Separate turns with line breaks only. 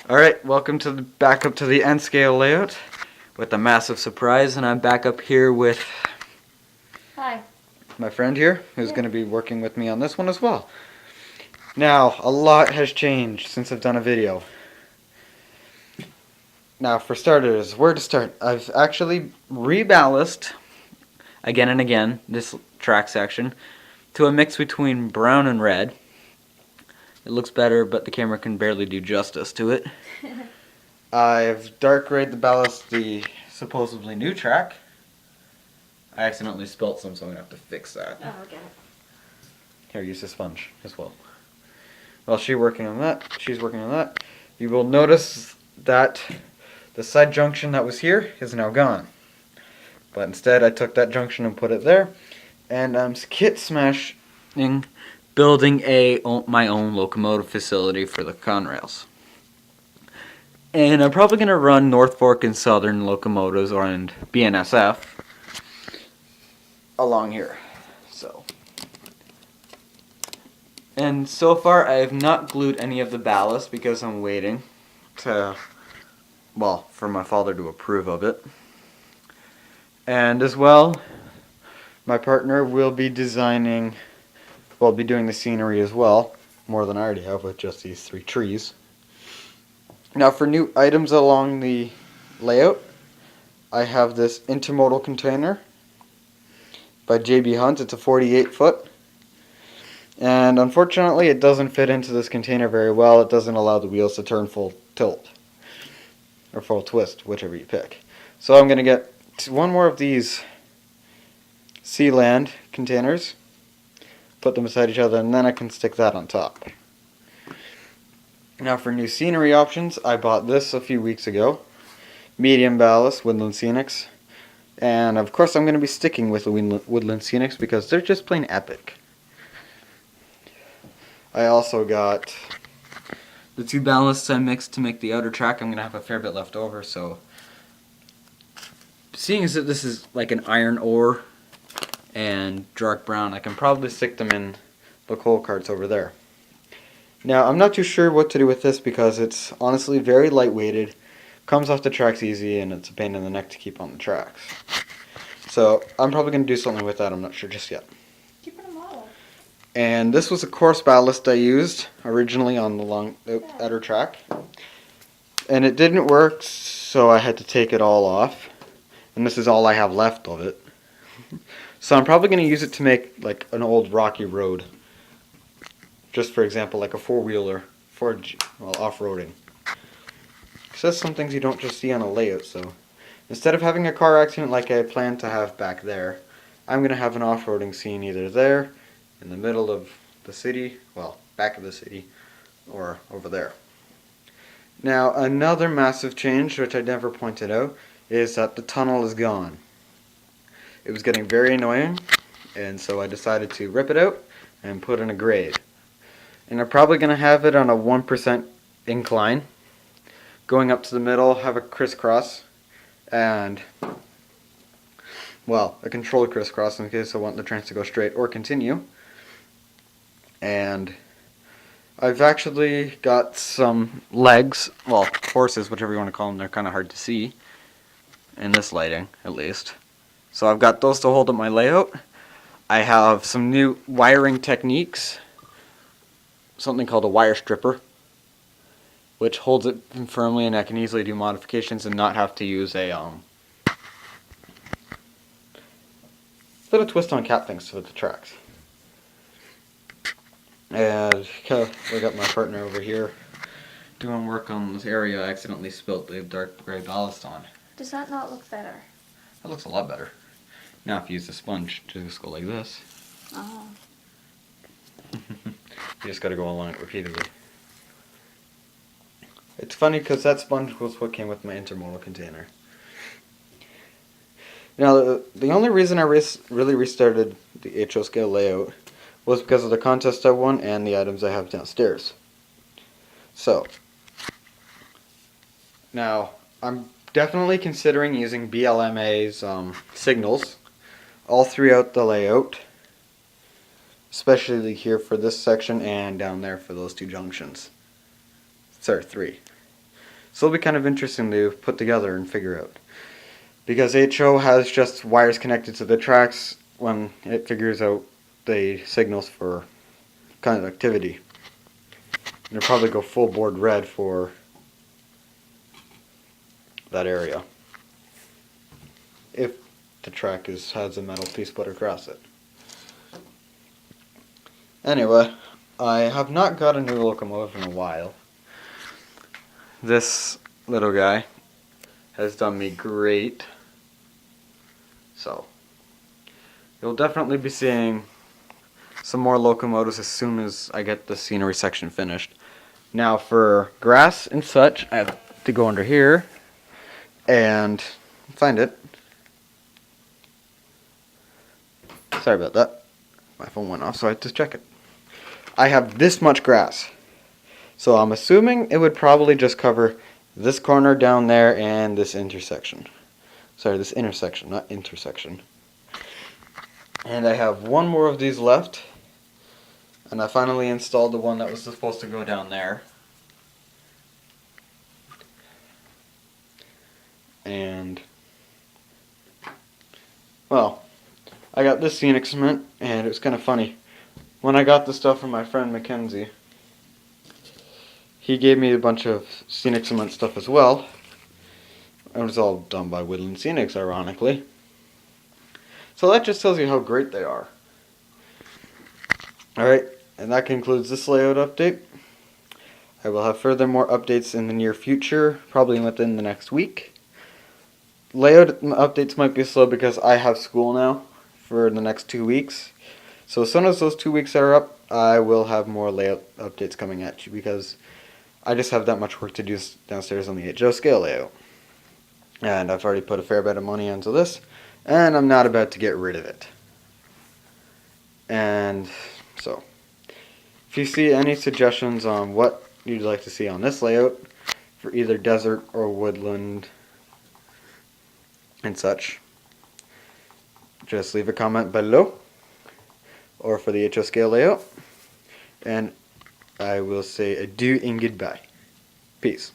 Alright, welcome to the back up to the N scale layout with a massive surprise, and I'm back up here with
Hi.
my friend here who's going to be working with me on this one as well. Now, a lot has changed since I've done a video. Now, for starters, where to start? I've actually reballasted again and again this track section to a mix between brown and red. It looks better, but the camera can barely do justice to it. I've dark grayed the ballast, the supposedly new track. I accidentally spilt some, so I'm going to have to fix that.
Oh, okay.
Here, use the sponge as well. While she's working on that, you will notice that the side junction that was here is now gone. But instead, I took that junction and put it there, and I'm kit smashing, building my own locomotive facility for the Conrails. And I'm probably going to run North Fork and Southern locomotives and BNSF along here. And so far I have not glued any of the ballast because I'm waiting for my father to approve of it. And as well, my partner will be doing the scenery as well, more than I already have with just these 3 trees. Now for new items along the layout, I have this intermodal container by JB Hunt. It's a 48 foot. And unfortunately it doesn't fit into this container very well. It doesn't allow the wheels to turn full tilt. Or full twist, whichever you pick. So I'm going to get one more of these Sealand containers, put them beside each other, and then I can stick that on top. Now for new scenery options, I bought this a few weeks ago. Medium ballast, Woodland Scenics. And of course I'm going to be sticking with the Woodland Scenics because they're just plain epic. I also got the 2 ballasts I mixed to make the outer track. I'm going to have a fair bit left over, so seeing as that this is like an iron ore and dark brown, I can probably stick them in the coal carts over there. Now, I'm not too sure what to do with this because it's honestly very lightweighted, comes off the tracks easy, and it's a pain in the neck to keep on the tracks. So I'm probably going to do something with that. I'm not sure just yet. And this was a coarse ballast I used originally on the long outer track. And it didn't work, so I had to take it all off. And this is all I have left of it. So I'm probably going to use it to make like an old rocky road. Just for example, like a 4-wheeler for off-roading. So that's some things you don't just see on a layout. So instead of having a car accident like I planned to have back there, I'm going to have an off-roading scene either there, in the middle of the city, well, back of the city, or over there. Now, another massive change, which I never pointed out, is that the tunnel is gone. It was getting very annoying, and so I decided to rip it out and put in a grade. And I'm probably going to have it on a 1% incline, going up to the middle, have a crisscross, and a controlled crisscross in case I want the trains to go straight or continue. And I've actually got some legs, horses, whatever you want to call them. They're kind of hard to see in this lighting, at least. So I've got those to hold up my layout. I have some new wiring techniques, something called a wire stripper, which holds it firmly, and I can easily do modifications and not have to use a little twist-on cap things for the tracks. And we got my partner over here doing work on this area I accidentally spilt the dark gray ballast on.
Does that not look better?
That looks a lot better. Now if you use the sponge, just go like this.
Oh.
You just gotta go along it repeatedly. It's funny because that sponge was what came with my intermodal container. Now the only reason I really restarted the HO scale layout was because of the contest I won and the items I have downstairs. So, now, I'm definitely considering using BLMA's signals all throughout the layout, especially here for this section and down there for those 2 junctions. Sorry, 3. So it'll be kind of interesting to put together and figure out. Because HO has just wires connected to the tracks when it figures out the signals for conductivity. And it'll probably go full board red for that area. If the track has a metal piece put across it. Anyway, I have not got a new locomotive in a while. This little guy has done me great. So, you'll definitely be seeing some more locomotives as soon as I get the scenery section finished. Now for grass and such, I have to go under here and find it. Sorry about that. My phone went off, so I had to check it. I have this much grass. So I'm assuming it would probably just cover this corner down there and this intersection. Sorry, this intersection, not intersection. And I have one more of these left. And I finally installed the one that was supposed to go down there. And, well, I got this scenic cement, and it was kind of funny. When I got the stuff from my friend Mackenzie, he gave me a bunch of scenic cement stuff as well. It was all done by Woodland Scenics, ironically. So that just tells you how great they are. Alright, and that concludes this layout update. I will have further more updates in the near future, probably within the next week. Layout updates might be slow because I have school now for the next 2 weeks. So as soon as those 2 weeks are up, I will have more layout updates coming at you because I just have that much work to do downstairs on the HO scale layout. And I've already put a fair bit of money into this, and I'm not about to get rid of it. And so, if you see any suggestions on what you'd like to see on this layout for either desert or woodland and such, just leave a comment below, or for the HO scale layout, and I will say adieu and goodbye. Peace.